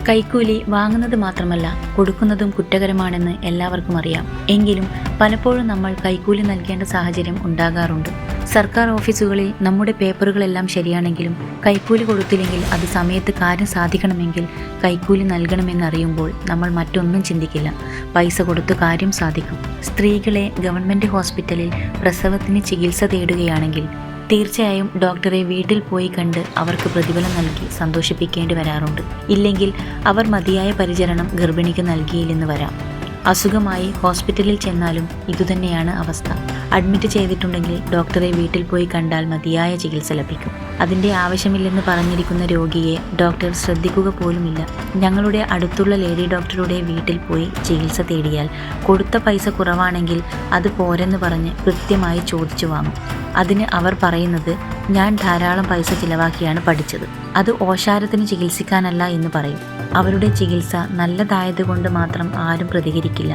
കൈക്കൂലി വാങ്ങുന്നത് മാത്രമല്ല കൊടുക്കുന്നതും കുറ്റകരമാണെന്ന് എല്ലാവർക്കും അറിയാം. എങ്കിലും പലപ്പോഴും നമ്മൾ കൈക്കൂലി നൽകേണ്ട സാഹചര്യം ഉണ്ടാകാറുണ്ട്. സർക്കാർ ഓഫീസുകളിൽ നമ്മുടെ പേപ്പറുകളെല്ലാം ശരിയാണെങ്കിലും കൈക്കൂലി കൊടുത്തില്ലെങ്കിൽ അത് സമയത്ത് കാര്യം സാധിക്കണമെങ്കിൽ കൈക്കൂലി നൽകണമെന്നറിയുമ്പോൾ നമ്മൾ മറ്റൊന്നും ചിന്തിക്കില്ല. പൈസ കൊടുത്ത് കാര്യം സാധിക്കും. സ്ത്രീകളെ ഗവൺമെൻറ് ഹോസ്പിറ്റലിൽ പ്രസവത്തിന് ചികിത്സ തേടുകയാണെങ്കിൽ തീർച്ചയായും ഡോക്ടറെ വീട്ടിൽ പോയി കണ്ട് അവർക്ക് പ്രതിഫലം നൽകി സന്തോഷിപ്പിക്കേണ്ടി വരാറുണ്ട്. ഇല്ലെങ്കിൽ അവർ മതിയായ പരിചരണം ഗർഭിണിക്ക് നൽകിയില്ലെന്ന് വരാം. അസുഖമായി ഹോസ്പിറ്റലിൽ ചെന്നാലും ഇതുതന്നെയാണ് അവസ്ഥ. അഡ്മിറ്റ് ചെയ്തിട്ടുണ്ടെങ്കിൽ ഡോക്ടറെ വീട്ടിൽ പോയി കണ്ടാൽ മതിയായ ചികിത്സ ലഭിക്കും. അതിൻ്റെ ആവശ്യമില്ലെന്ന് പറഞ്ഞിരിക്കുന്ന രോഗിയെ ഡോക്ടർ ശ്രദ്ധിക്കുക പോലുമില്ല. ഞങ്ങളുടെ അടുത്തുള്ള ലേഡി ഡോക്ടറുടെ വീട്ടിൽ പോയി ചികിത്സ തേടിയാൽ കൊടുത്ത പൈസ കുറവാണെങ്കിൽ അത് പോരെന്ന് പറഞ്ഞ് കൃത്യമായി ചോദിച്ചു വാങ്ങും. അതിന് അവർ പറയുന്നത്, ഞാൻ ധാരാളം പൈസ ചിലവാക്കിയാണ് പഠിച്ചത്, അത് ഓശാരത്തിന് ചികിത്സിക്കാനല്ല എന്ന് പറയും. അവരുടെ ചികിത്സ നല്ലതായതുകൊണ്ട് മാത്രം ആരും പ്രതികരിക്കില്ല.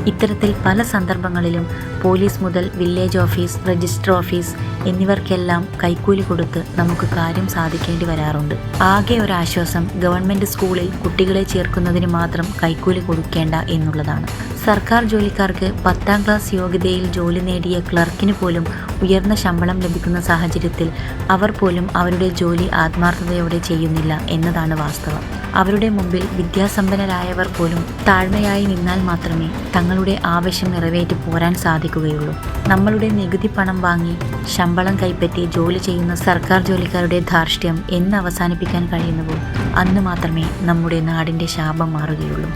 ഇത്തരത്തിൽ പല സന്ദർഭങ്ങളിലും പോലീസ് മുതൽ വില്ലേജ് ഓഫീസ്, രജിസ്റ്റർ ഓഫീസ് എന്നിവർക്കെല്ലാം കൈക്കൂലി കൊടുത്ത് നമുക്ക് കാര്യം സാധിക്കേണ്ടി വരാറുണ്ട്. ആകെ ഒരാശ്വാസം ഗവൺമെൻറ് സ്കൂളിൽ കുട്ടികളെ ചേർക്കുന്നതിന് മാത്രം കൈക്കൂലി കൊടുക്കേണ്ട എന്നുള്ളതാണ്. സർക്കാർ ജോലിക്കാർക്ക് 10ാം ക്ലാസ് യോഗ്യതയിൽ ജോലി നേടിയ ക്ലർക്കിന് പോലും ഉയർന്ന ശമ്പളം ലഭിക്കുന്ന സാഹചര്യത്തിൽ അവർ പോലും അവരുടെ ജോലി ആത്മാർത്ഥതയോടെ ചെയ്യുന്നില്ല എന്നതാണ് വാസ്തവം. അവരുടെ മുമ്പിൽ വിദ്യാസമ്പന്നരായവർ പോലും താഴ്മയായി നിന്നാൽ മാത്രമേ തങ്ങളുടെ ആവശ്യം നിറവേറ്റി പോരാൻ സാധിക്കുകയുള്ളൂ. നമ്മളുടെ നികുതി പണം വാങ്ങി ശമ്പളം കൈപ്പറ്റി ജോലി ചെയ്യുന്ന സർക്കാർ ജോലിക്കാരുടെ ധാർഷ്ട്യം എന്ന് അവസാനിപ്പിക്കാൻ കഴിയുന്നുവോ അന്ന് മാത്രമേ നമ്മുടെ നാടിൻ്റെ ശാപം മാറുകയുള്ളൂ.